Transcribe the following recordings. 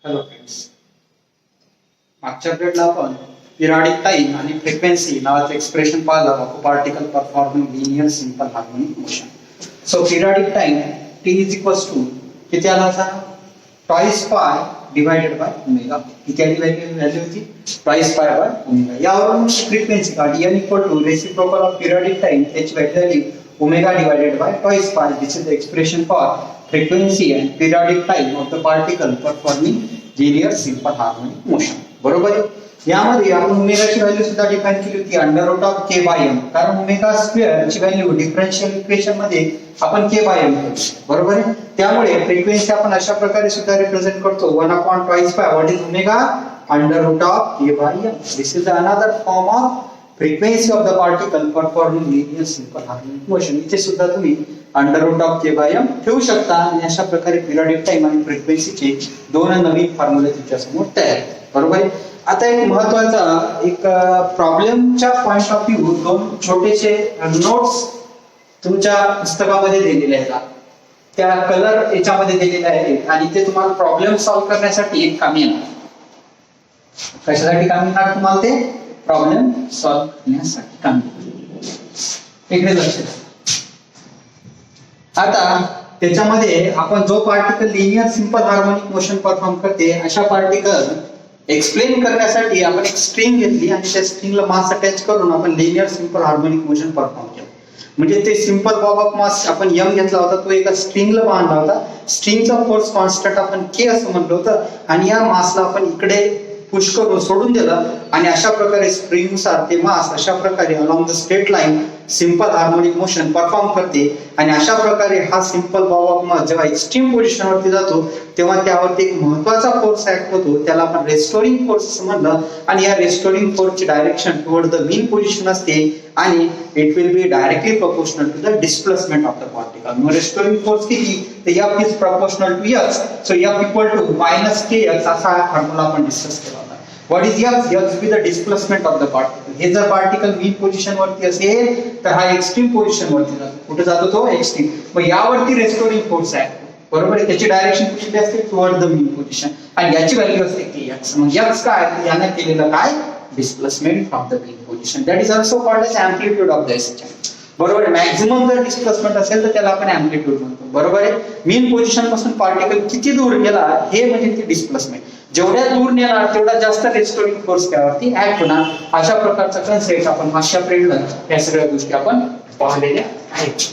Hello friends, मागच्या पिरियडला आपण पिरियडिक टाइम आणि फ्रिक्वेन्सी नावाचं एक्सप्रेशन पाहिलं of particle performing linear simple harmonic motion. So periodic time t is equals to किती आला होता? ट्वाइस पाय डिवाइडेड बाय ओमेगा. किती आली व्हॅल्यू होती? Twice pi by omega. यावरून फ्रिक्वेन्सी काढली n equal to reciprocal of periodic time त्याची व्हॅल्यू आली omega divided by twice pi. This is the expression for frequency and periodic time of the particle performing linear simple harmonic motion. बरोबर आहे. यामध्ये आपण ओमेगाची value सुद्धा define केली होती under root of k by m. कारण omega square ची value differential equation मध्ये आपण k बाय m करतो. बरोबर आहे. त्यामुळे फ्रिक्वेन्सी आपण अशा प्रकारे सुद्धा रिप्रेझेंट करतो 1/2 pi. What is omega? Under root of k by m. This is another form of frequency of the particle performing linear simple harmonic motion. इथे सुद्धा तुम्ही under root of k by m ठेवू शकता आणि अशा प्रकारे periodic time आणि फ्रिक्वेन्सीचे दोन नवीन फॉर्म्युले तुमच्या समोर तयार आहेत. बरोबर आहे. आता एक महत्त्वाचा एक प्रॉब्लेमच्या पॉइंट ऑफ व्ह्यू दोन छोटेसे नोट्स तुमच्या पुस्तकामध्ये दिलेले आहेत. त्या कलर याच्यामध्ये दिलेले आहेत आणि ते तुम्हाला प्रॉब्लेम सॉल्व्ह करण्यासाठी एक कामी येणार. कशासाठी कामी येणार तुम्हाला? ते प्रॉब्लेम सॉल्व्ह करण्यासाठी कामी. इकडे लक्ष द्या. आता त्याच्यामध्ये आपण जो particle linear simple harmonic motion perform करते अशा पार्टिकल एक्सप्लेन करण्यासाठी आपण एक स्ट्रिंग घेतली आणि त्या स्ट्रिंगला मास अटॅच करून आपण linear simple harmonic motion perform केलं. म्हणजे ते सिंपल बॉब ऑफ मास आपण m घेतला होता, तो एका स्ट्रिंगला बांधला होता. स्ट्रिंगचा फोर्स कॉन्स्टंट आपण k असं म्हटलं होतं आणि या मासला आपण इकडे पुश करून सोडून दिलं आणि अशा प्रकारे स्प्रिंगनुसार ते मास अशा प्रकारे along the straight line simple harmonic motion perform करते. आणि अशा प्रकारे हा सिंपल बॉब ऑफ मास जेव्हा एक्स्ट्रीम पोझिशन वरती जातो तेव्हा त्यावरती एक महत्वाचा फोर्स ऍक्ट होतो, त्याला आपण रेस्टोरिंग फोर्स असं म्हणलं. आणि या रेस्टोरिंग फोर्सची direction toward the mean position असते आणि it will be directly proportional to the displacement of the particle. मग रेस्टोरिंग फोर्स किती? तर F is proportional to x. So F equal to -kx असा फॉर्म्युला आपण डिस्कस केला होता. What is F? F is the displacement of the particle. हे जर particle मीन position वरती असेल तर हा एक्स्ट्रीम पोझिशन वरती जातो. कुठे जातो तो? एक्स्ट्रीम. मग यावरती रेस्टोरिंग फोर्स आहे. बरोबर आहे. त्याची डायरेक्शन कुठे असते? टुवर्ड द मीन पोझिशन आणि याची व्हॅल्यू असते kx. मग x काय? याने केलेलं काय? Displacement from the mean position. That is also called as amplitude of the SHM. बरोबर आहे. मॅक्झिमम जर डिस्प्लेसमेंट असेल तर त्याला आपण एम्प्लिट्यूड म्हणतो. बरोबर आहे. मीन पोझिशन पासून पार्टिकल किती दूर गेला हे म्हणजे ती डिस्प्लेसमेंट. जेवढ्या दूर नेणार तेवढा जास्त रेस्टोरिंग फोर्स त्यावरती ऍक्ट होणार. अशा प्रकारचा कन्सेप्ट आपण मागच्या पिरियडला या सगळ्या गोष्टी आपण पाहिलेल्या आहेत.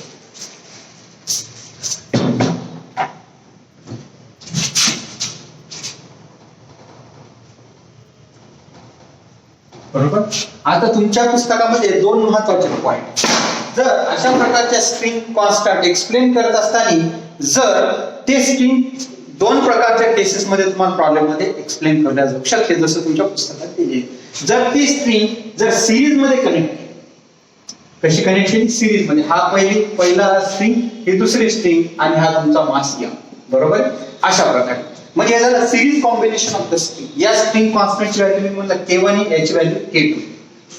बरोबर. आता तुमच्या पुस्तकामध्ये दोन महत्वाचे पॉइंट. जर अशा प्रकारच्या स्ट्रिंग कॉन्स्टंट एक्सप्लेन करत असताना जर ते स्ट्रिंग दोन प्रकारच्या केसेस मध्ये तुम्हाला प्रॉब्लेम मध्ये एक्सप्लेन करल्या जाऊ शकते, जसं तुमच्या पुस्तकात दिले. जर ती स्ट्रिंग जर सिरीज मध्ये कनेक्ट केली, कशी कनेक्ट केली? सिरीज मध्ये. हा पहिला स्ट्रिंग, ही दुसरी स्ट्रिंग आणि हा तुमचा मास m. बरोबर. अशा प्रकारे म्हणजे झालं series combination of the string. या स्ट्रिंग कॉन्स्टंटची व्हॅल्यू मी म्हणलं k1 याची व्हॅल्यू k2.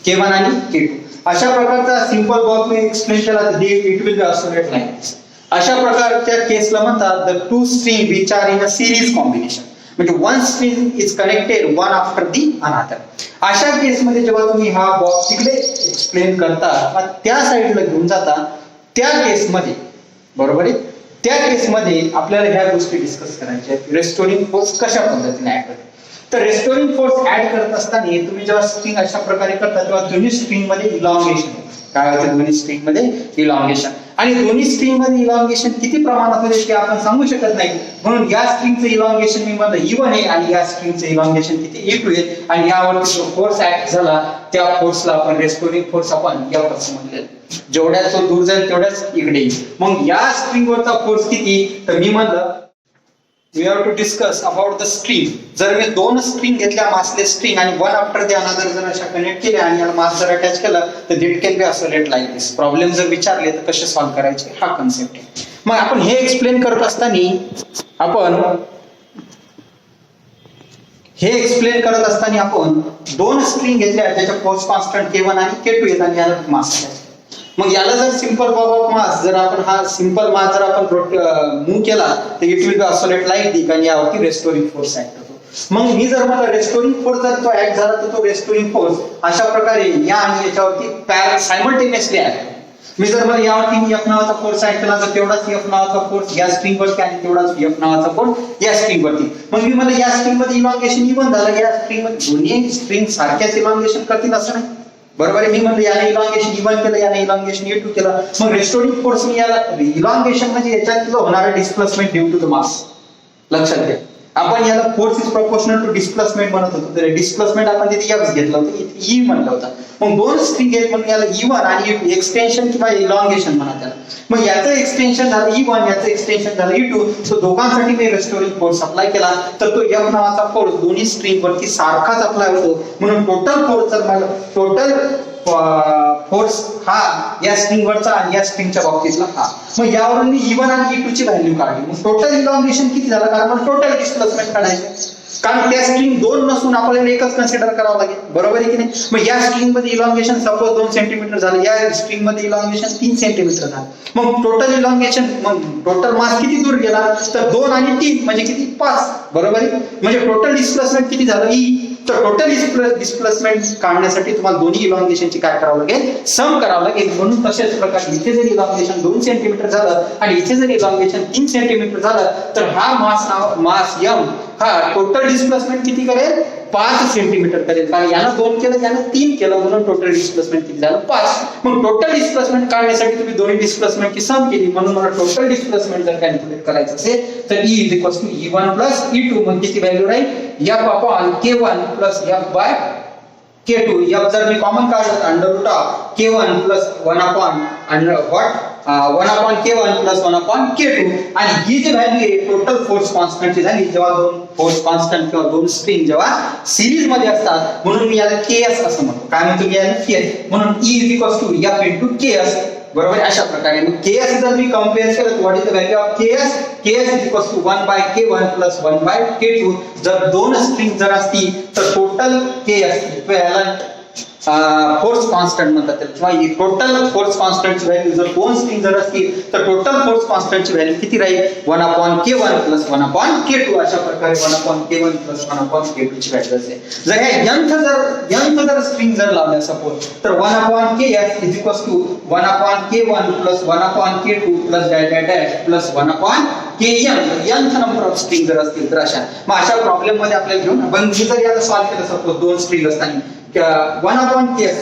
k1 आणि k2 अशा प्रकारचा सिंपल बॉब मी एक्सप्लेन केला तर it will be oscillate like this. अशा प्रकारच्या केसला म्हणतात the two string which are in a series combination. म्हणजे one string is connected one after the another. अशा केसमध्ये जेव्हा तुम्ही हा बॉक्स तिकडे एक्सप्लेन करता त्या साईडला घेऊन जाता त्या केसमध्ये, बरोबर आहे, त्या केसमध्ये आपल्याला ह्या गोष्टी डिस्कस करायच्या. रेस्टोरिंग फोर्स कशा पद्धतीने ऍड करते? तर रेस्टोरिंग फोर्स ऍड करत असताना तुम्ही जेव्हा स्ट्रिंग अशा प्रकारे करता तेव्हा दोन्ही स्ट्रिंग मध्ये इलॉंगेशन होतं. काय होते? दोन्ही स्ट्रिंग मध्ये इलॉंगेशन. आणि दोन्ही स्ट्रिंग मध्ये इलॉंगेशन किती प्रमाणात होते ते आपण सांगू शकत नाही. म्हणून या स्ट्रिंगचं इलॉंगेशन मी म्हणलं E1 आहे आणि या स्ट्रिंगचं इलॉंगेशन किती? E2 आहे. आणि यावरती जो फोर्स ऍक्ट झाला त्या फोर्सला आपण रेस्टोरिंग फोर्स आपण F असं म्हणलं. जेवढ्या तो दूर जाईल तेवढ्याच इकडे येईल. मग या स्ट्रिंग वरचा फोर्स किती? तर मी म्हणलं we have to discuss about the string. जर मी दोन स्ट्रिंग घेतल्या मासले स्ट्रिंग आणि वन आफ्टर द अनदर जर अशा कनेक्ट केल्या आणि याला मास जर अटॅच केला तर it can be oscillate like this. Problem जर विचारले तर कसे सॉल्व्ह करायचे हा कन्सेप्ट आहे. मग आपण हे एक्सप्लेन करत असताना आपण दोन स्ट्रिंग घेतल्या ज्याच्या फोर्स कॉन्स्टंट k1 आणि k2 येतात आणि याला मास अटॅच. मग याला जर सिंपल बॉब ऑफ मास जर आपण हा सिंपल मास जर आपण मूव्ह केला तर it will be oscillate like this आणि यावरती रेस्टोरिंग फोर्स ऍक्ट होतो. मग मी जर मला रेस्टोरिंग फोर्स जर तो ऍक्ट झाला तर तो रेस्टोरिंग फोर्स अशा प्रकारे या आणि याच्यावरती सायमल्टेनियसली ऍक्ट. मी जर मला यावरती एफ नावाचा फोर्स ऍक्ट केला तर तेवढाच एफ नावाचा फोर्स या स्ट्रिंग वरती आणि तेवढाच एफ नावाचा फोर्स या स्ट्रिंग वरती. मग मी मला या स्ट्रिंग मध्ये इलॉंगेशन इवन झालं, या स्ट्रिंग मध्ये दोन्ही स्ट्रिंग सारख्याच इलॉंगेशन करतील असं नाही. बरोबर आहे. मी म्हणलं याने इलॉंगेशन इवन केलं, याने इलॉंगेशन E2 केलं. मग रेस्टोरिंग फोर्स मी याला इलॉंगेशन म्हणजे याच्यात होणारा displacement due to the mass. लक्षात घ्या, आपण याला force is proportional to displacement म्हणत होतो. तर डिस्प्लेसमेंट आपण तिथे F घेतलं होतं, इथे E म्हणलं होतं. मग दोन स्ट्रिंग आहेत म्हणून याला E1 आणि एक्सटेन्शन किंवा इलॉंगेशन म्हणा त्याला. मग याचं एक्सटेन्शन झालं E1, याचं एक्सटेन्शन झालं E2. सो दोघांसाठी मी रेस्टोरिंग फोर्स अप्लाय केला तर तो F नावाचा फोर्स दोन्ही स्ट्रिंग वरती सारखाच अप्लाय होतो. म्हणून टोटल फोर्स जर मला टोटल फोर्स हा या स्ट्रिंग वरचा आणि या स्ट्रिंगच्या बाबतीतला हा. मग यावरून मी E1 आणि E2 ची व्हॅल्यू काढली. मग टोटल इलॉंगेशन किती झालं, कारण मला टोटल डिस्प्लेसमेंट काढायचं. कारण त्या स्ट्रिंग दोन नसून आपल्याला एकच कन्सिडर करावं लागेल. बरोबर आहे की नाही. मग या स्ट्रिंग मध्ये इलॉंगेशन सपोज 2 सेंटीमीटर झालं, या स्ट्रिंग मध्ये इलॉंगेशन 3 सेंटीमीटर झालं. मग टोटल इलॉंगेशन, मग टोटल मास किती दूर गेला तर 2 आणि 3 म्हणजे किती 5. बरोबर आहे. म्हणजे टोटल डिस्प्लेसमेंट किती झालं E. तर टोटल डिस्प्लेसमेंट काढण्यासाठी तुम्हाला दोन्ही इलॉंगेशनची काय करावं लागेल, सम करावं लागेल. म्हणून तशाच प्रकारे इथे जर इलॉंगेशन 2 सेंटीमीटर झालं आणि इथे जर इलॉंगेशन 3 सेंटीमीटर झालं तर हा मास M हा टोटल डिस्प्लेसमेंट किती करेल, 5 सेंटीमीटर करेल. कारण यानं 2 केलं, यानं 3 केलं, म्हणून टोटल डिस्प्लेसमेंट किती झालं 5. मग टोटल डिस्प्लेसमेंट काढण्यासाठी तुम्ही दोन्ही डिस्प्लेसमेंटची सम केली. म्हणून मला टोटल डिस्प्लेसमेंट जर कॅल्क्युलेट करायचं असेल तर E = E1 + E2. मग किती व्हॅल्यू राहील, F upon K1 + F by K2. F जर मी कॉमन काढलं तर √ K1 + 1 upon 1 upon K1 + 1 upon K2. आणि ही जी व्हॅल्यू आहे टोटल फोर्स कॉन्स्टंटची झाली जेव्हा दोन फोर्स कॉन्स्टंट किंवा दोन स्ट्रिंग जेव्हा सिरीज मध्ये असतात. म्हणून मी याला KS असं म्हणतो. काय म्हणतो मी याला KS. म्हणून E = F × KS. बरोबर. अशा प्रकारे मग KS जर मी कंपेअर केलं, what is the value of KS. KS = 1/K1 + 1/K2. जर दोन स्ट्रिंग जर असतील तर total KS equivalent force constant म्हणतात किंवा टोटल फोर्स कॉन्स्टंटची व्हॅल्यू जर दोन स्ट्रिंग जर असतील तर टोटल फोर्स कॉन्स्टंटची व्हॅल्यू किती राहील, 1/K1 + 1/K2. अशा प्रकारे 1/K1 + 1/K2 ची व्हॅल्यू असेल. जर हे nth जर स्ट्रिंग जर लावल्या सपोज तर 1/KS = 1/K1 + 1/K2 + 1/Kn. nth number of string जर असतील तर अशा. मग अशा प्रॉब्लेम मध्ये आपल्याला घेऊन आपण जर याला सॉल्व्ह केलं सपोज दोन स्ट्रिंग असताना 1/KS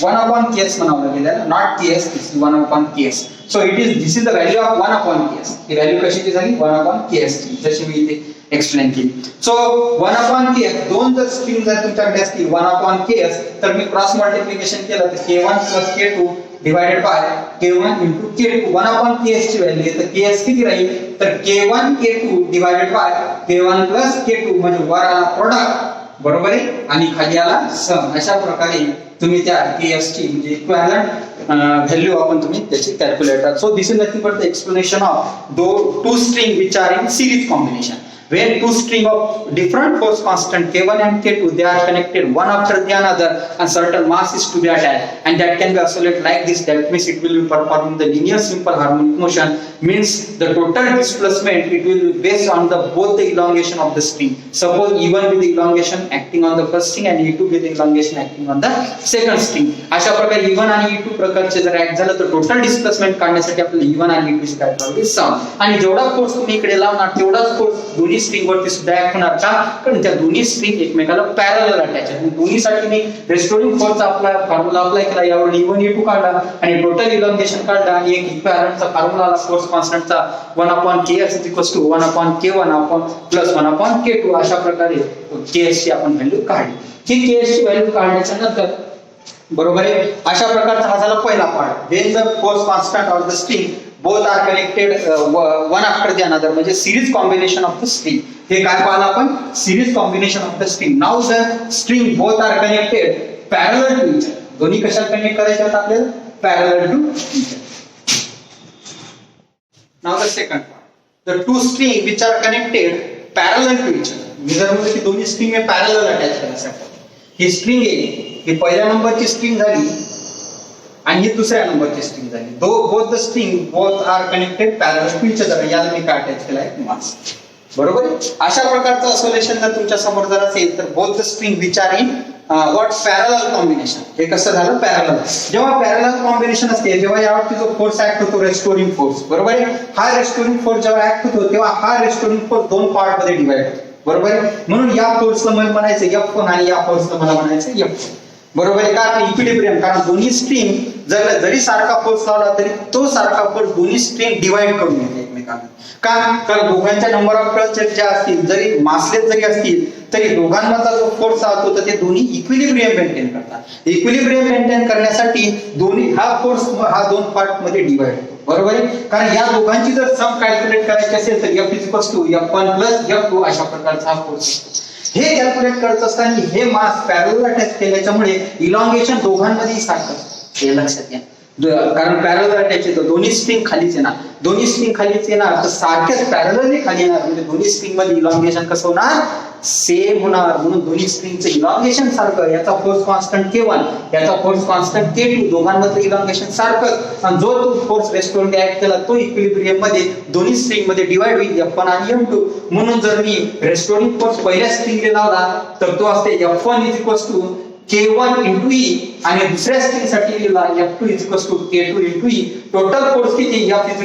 म्हणावं लागेल, not KS, 1/KS. So this is the value of 1/KS. He value कशाची झाली, 1/KS ची, जशी मी इथे एक्सप्लेन केली. सो 1/KS दोन जर स्ट्रिंग जर तुमच्याकडे असतील 1/KS तर मी क्रॉस मल्टिप्लिकेशन केलं तर K1 + K2 divided by K1 × K2. 1/KS ची व्हॅल्यू आहे तर KS किती राहील तर K1 K2 divided by K1 + K2 म्हणजे वर आला प्रोडक्ट. बरोबर आहे. आणि खाली आला सम. अशा प्रकारे तुम्ही त्या KS ची म्हणजे इक्विव्हॅलंट व्हॅल्यू आपण तुम्ही त्याची कॅल्क्युलेट करा. So this is nothing but the explanation of two string which are in series combination. When two string of different force constant K1 and K2 they are connected one after the another and certain mass is to be attached and that can be oscillate like this. That means it will be performing the linear simple harmonic motion. Means the total displacement it will be based on the both the elongation of the string. Suppose E1 with the elongation acting on the first string and E2 with the elongation acting on the second string. अशा प्रकारे E1 आणि E2 प्रकारचे जर act झालं तर total displacement काढण्यासाठी आपल्याला E1 आणि E2 ची काय करावी, सम. आणि जेवढा फोर्स तुम्ही इकडे लावणार तेवढाच फोर्स दोन्ही स्ट्रिंग वरती सुद्धा ऍक्ट होणार. का, कारण त्या दोन्ही स्ट्रिंग एकमेकाला पॅरलल अटॅच आहेत. दोन्हीसाठी मी रेस्टोरिंग फोर्सचा फॉर्म्युला अप्लाय केला, यावर E1 E2 काढला आणि टोटल इलॉंगेशन काढला आणि एक इक्विव्हॅलंटचा फॉर्म्युला आला फोर्स कॉन्स्टंटचा 1/KS = 1/K1 + 1/K2. अशा प्रकारे KS ची आपण व्हॅल्यू काढली. ही KS ची व्हॅल्यू काढल्याच्या नंतर बरोबर आहे. अशा प्रकारचा हा झाला पहिला part. When the force constant of the string both are connected one after the another म्हणजे series combination of the string. हे काय पाहिलं आपण, series combination of the string. Now the string both are connected parallel to each other. दोन्ही कशात connect करायचे आहेत आपल्याला, parallel to each other. Now the second part, the two string which are connected parallel to each other. मी जर म्हणलं की दोन्ही स्ट्रिंग हे पॅरलल अटॅच करायसाठी ही स्ट्रिंग आहे, ही पहिल्या नंबरची स्ट्रिंग झाली आणि ही दुसऱ्या नंबरची स्ट्रिंग झाली. Both the string both are connected parallel to each other. याला मी काय अटॅच केलाय, मास. बरोबर आहे. अशा प्रकारचं सोल्युशन जर तुमच्या समोर जर असेल तर both the string which are in what parallel combination. हे कसं झालं पॅरलल. जेव्हा पॅरलल कॉम्बिनेशन असते जेव्हा यावरती जो फोर्स ऍक्ट होतो रेस्टोरिंग फोर्स, बरोबर आहे. हा रेस्टोरिंग फोर्स जेव्हा ऍक्ट होतो तेव्हा हा रेस्टोरिंग फोर्स दोन पार्ट मध्ये डिवाइड होतो, बरोबर आहे. म्हणून या फोर्सला मला म्हणायचं F1 आणि या फोर्सला मला म्हणायचं F2, बरोबर आहे. कारण इक्विलिब्रियम, कारण दोन्ही स्ट्रिंग जरी सारखा फोर्स लावला तरी तो सारखा फोर्स दोन्ही स्ट्रिंग डिवाइड करून येते एकमेकांना. कारण दोघांच्या नंबर ऑफ टर्न्स ज्या असतील जरी मासलेस जरी असतील तरी दोघांमधला जो फोर्स राहतो तर ते दोन्ही इक्विलिब्रियम मेंटेन करतात. इक्विलिब्रियम मेंटेन करण्यासाठी दोन्ही हा फोर्स हा दोन पार्ट मध्ये डिवाइड होतो, बरोबर आहे. कारण या दोघांची जर सम कॅल्क्युलेट करायची असेल तर F = F1 + F2 अशा प्रकारचा हा फोर्स. हे कॅल्क्युलेट करत असताना हे मास पॅरलल अटॅच केल्याच्यामुळे इलॉंगेशन दोघांमध्येही सारखं, हे लक्षात घ्या. कारण पॅरलल अटॅच येतो दोन्ही स्ट्रिंग खालीच येणार, दोन्ही स्ट्रिंग खालीच येणार तर सारख्याच पॅरलली खाली येणार, म्हणजे दोन्ही स्ट्रिंग मध्ये इलॉंगेशन कसं होणार, सेम होणार. म्हणून दोन्ही स्ट्रिंगचं इलॉंगेशन सारखं, याचा फोर्स कॉन्स्टंट K1 याचा फोर्स कॉन्स्टंट K2 दोघांमधलं इलॉंगेशन सारखंच. आणि जो तो फोर्स रेस्टोरंट ऍक्ट केला तो इक्विलिब्रियम मध्ये दोन्ही स्ट्रिंग मध्ये डिवाइड होईल F1 आणि F2. म्हणून जर मी रेस्टोरिंग फोर्स पहिल्या स्ट्रिंगला लावला तर तो असते F1 = K1 × E आणि दुसऱ्या स्ट्रिंग साठी लिहिला F2 = K2 × E. Total force किती F =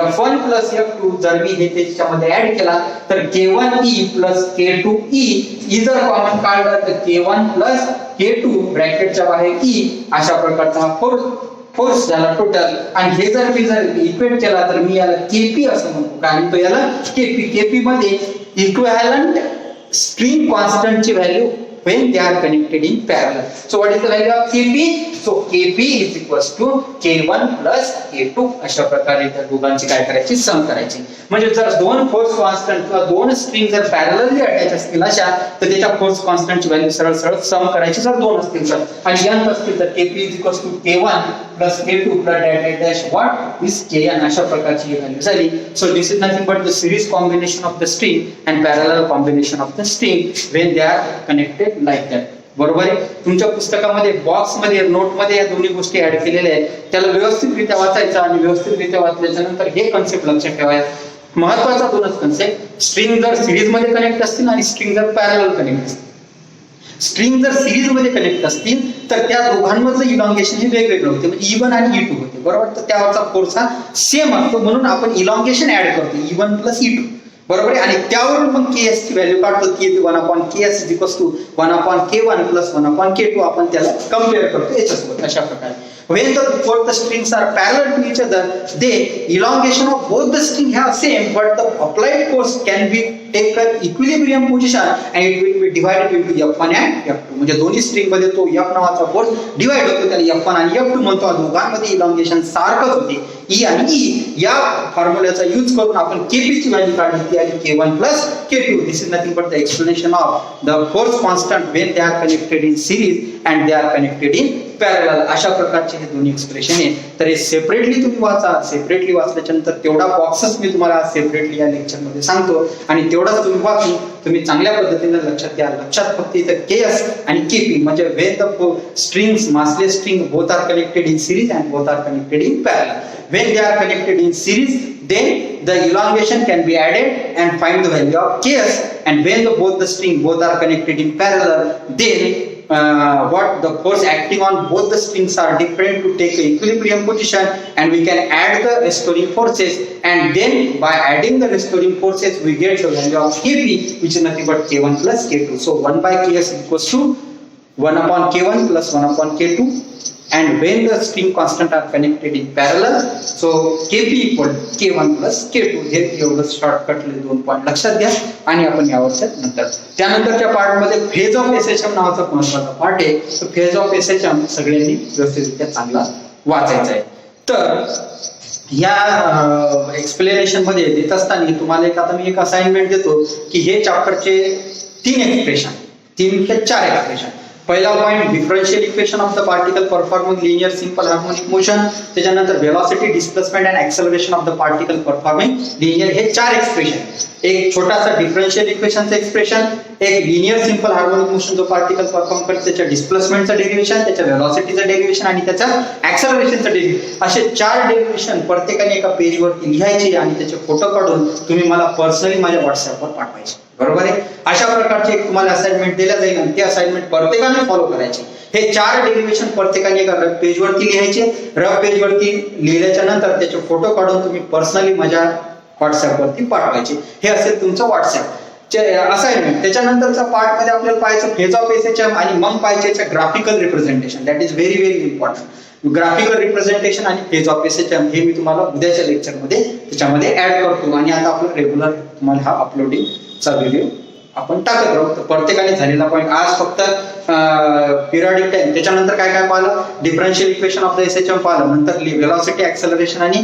F1 + F2. जर मी हे त्याच्यामध्ये ऍड केला तर K1E + K2E. E जर कॉमन काढला तर K1 + K2 ब्रॅकेटच्या बाहेर E अशा प्रकारचा हा फोर्स झाला टोटल. आणि हे जर मी इक्वेट केला तर मी याला KP असं म्हणतो, कारण तो याला KP मध्ये इक्विव्हॅलंट स्ट्रिंग कॉन्स्टंट ची value when they are connected in parallel. So what is the value of Kp? So Kp = K1 + K2 अशा प्रकारे त्या दोघांची काय करायची, सम करायची. म्हणजे जर दोन फोर्स कॉन्स्टंट किंवा दोन स्ट्रिंग जर पॅरलली अटॅच असतील अशा तर त्याच्या फोर्स कॉन्स्टंटची व्हॅल्यू सरळ सम करायची जर दोन असतील तर. आणि n असतील तर Kp = K1 + K2 + what is Kn अशा प्रकारची ही व्हॅल्यू झाली. So this is nothing but the series combination of the string and parallel combination of the string when they are connected like that. बरोबर आहे. तुमच्या पुस्तकामध्ये box मध्ये note मध्ये या दोन्ही गोष्टी ऍड केलेल्या आहेत, त्याला व्यवस्थितरित्या वाचायचं आणि व्यवस्थितरित्या वाचल्याच्या नंतर हे कन्सेप्ट लक्षात ठेवायचं. महत्वाचा दोनच कन्सेप्ट, स्ट्रिंग जर सिरीज मध्ये कनेक्ट असतील आणि स्ट्रिंग जर पॅरलल कनेक्ट असतील. स्ट्रिंग जर सिरीज मध्ये कनेक्ट असतील तर त्या दोघांमधलं इलॉंगेशन हे वेगवेगळं होते, म्हणजे E1 आणि E2 होते, बरोबर. तर त्यावरचा फोर्स हा सेम असतो म्हणून आपण इलॉंगेशन ऍड करतो E1 + E2, बरोबर आहे. आणि त्यावरून मग Ks ची व्हॅल्यू काढतो की 1/Ks = 1/K1 + 1/K2 आपण त्याला कम्पेअर करतो याच्यासोबत अशा प्रकारे. When both the strings are parallel to each other, the elongation of both the strings have same, but the applied force can be taken equilibrium position and it will be divided into F1 and F2. म्हणजे दोन्ही string मध्ये तो F नावाचा force divide होतो, त्याला F1 आणि F2 म्हणतो. दोघांमध्ये इलॉंगेशन सारखंच होते E आणि E. या फॉर्म्युल्याचा यूज करून आपण Kp ची व्हॅल्यू काढली ती आली K1 + K2. This is nothing but the explanation of the force constant when they are connected in series and they are connected in parallel. अशा प्रकारचे हे दोन्ही एक्सप्रेशन आहे. तर हे सेपरेटली तुम्ही वाचा. सेपरेटली वाचल्याच्या नंतर तेवढा बॉक्सच मी तुम्हाला सेपरेटली या लेक्चर मध्ये सांगतो आणि तेवढाच तुम्ही वाचून तुम्ही चांगल्या पद्धतीने लक्षात घ्या. लक्षात फक्त इथं Ks आणि Kp म्हणजे when the strings massless string both are connected in series and both are connected in parallel. When they are connected in series, then the elongation can be added and find the value of Ks. And when both the string both are connected in parallel, then what the force acting on both the strings are different to take the equilibrium position, and we can add the restoring forces, and then by adding the restoring forces we get the value of Kp, which is nothing but K1 + K2. So 1/Ks = 1/K1 + 1/K2. And when the string constant are connected in parallel, so Kp = K1 + K2. हे एवढं शॉर्टकटले दोन point लक्षात घ्या आणि आपण यावरच्या नंतर त्यानंतरच्या part मध्ये फेज ऑफ SHM नावाचा महत्त्वाचा पार्ट आहे. तो फेज ऑफ SHM सगळ्यांनी व्यवस्थितरित्या चांगला वाचायचा आहे. तर या एक्सप्लेनेशन मध्ये देत असताना तुम्हाला आता मी एक असाइनमेंट देतो की हे चॅप्टरचे 3 ते 4 एक्सप्रेशन. पहिला point differential equation of the particle performing linear simple harmonic motion, त्याच्यानंतर velocity, displacement and acceleration of the particle performing linear, हे 4 एक्सप्रेशन. एक छोटासा डिफरन्शियल इक्वेशनचं एक्सप्रेशन, एक लिनियर सिंपल हार्मोनिक मोशन जो पार्टिकल परफॉर्म करते त्याच्या डिस्प्लेसमेंटचं डेरिव्हेशन, त्याच्या व्हेलॉसिटीचं डेरिव्हेशन आणि त्याच्या ऍक्सेलरेशनचं डेरिव्हेशन, असे 4 डेरिव्हेशन प्रत्येकाने एका पेजवरती लिहायचे आणि त्याचे फोटो काढून तुम्ही मला पर्सनली माझ्या व्हॉट्सअपवर पाठवायचे. बरोबर आहे. अशा प्रकारची एक तुम्हाला असाइनमेंट दिल्या जाईल आणि ती असाइनमेंट प्रत्येकाने फॉलो करायची. हे 4 डेरिव्हेशन प्रत्येकाने एका रफ पेजवरती लिहायचे. रफ पेजवरती लिहिल्याच्या नंतर त्याचे फोटो काढून तुम्ही पर्सनली माझ्या व्हॉट्सअपवरती पाठवायचे. हे असेल तुमचं व्हॉट्सअप असाइनमेंट. त्याच्यानंतरचा पार्ट मध्ये आपल्याला पाहायचं फेज ऑफ एसएचएम आणि मग पाहिजे graphical representation. That is very very important. Graphical representation आणि फेज ऑफ एसएचएम हे मी तुम्हाला उद्याच्या लेक्चरमध्ये त्याच्यामध्ये ऍड करतो आणि आता आपलं रेग्युलर तुम्हाला हा अपलोडिंगचा व्हिडिओ आपण टाकत राहू. तर प्रत्येकाने झालेला पॉईंट आज फक्त पिरियडिक टाइम, त्याच्यानंतर काय काय पाहिलं, differential equation of the SHM पाहिलं, नंतर व्हेलॉसिटी, ऍक्सेलरेशन आणि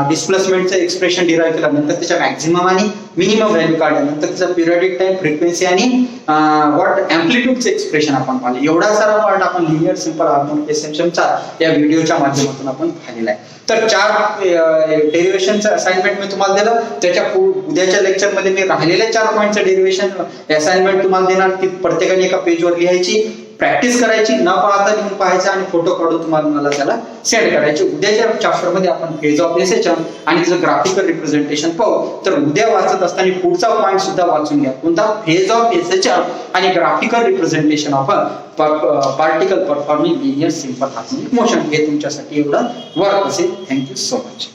डिस्प्लेसमेंटचं एक्सप्रेशन डिराईव्ह केलं, नंतर त्याच्या मॅक्झिमम आणि मिनिमम व्हॅल्यू काढलं, नंतर त्याचा पिरियडिक टाइम, फ्रिक्वेन्सी आणि व्हॉट अँप्लिट्यूडचं एक्सप्रेशन आपण पाहिलं. एवढा सारा पार्ट आपण लिनियर सिंपल हार्मोनिक एसएचएमचा या व्हिडिओच्या माध्यमातून आपण पाहिलेला आहे. तर 4 डेरिव्हेशनचं असाइनमेंट मी तुम्हाला दिलं. त्याच्या उद्याच्या लेक्चरमध्ये मी राहिलेल्या 4 पॉईंटचं डेरिव्हेशन असाइनमेंट तुम्हाला देणार. ती प्रत्येकाने एका पेजवर लिहायची, प्रॅक्टिस करायची, न पाहता लिहून पाहायचं आणि फोटो काढून तुम्हाला मला त्याला सेंड करायचे. उद्याच्या चॅप्टर मध्ये आपण फेज ऑफ एसएचएम आणि त्याचं ग्राफिकल रिप्रेझेंटेशन पाहू. तर उद्या वाचत असताना पुढचा पॉईंट सुद्धा वाचून घ्या. कोणता? फेज ऑफ एसएचएम आणि graphical representation of particle performing linear simple harmonic motion. हे तुमच्यासाठी एवढं वर्क असेल. Thank you so much.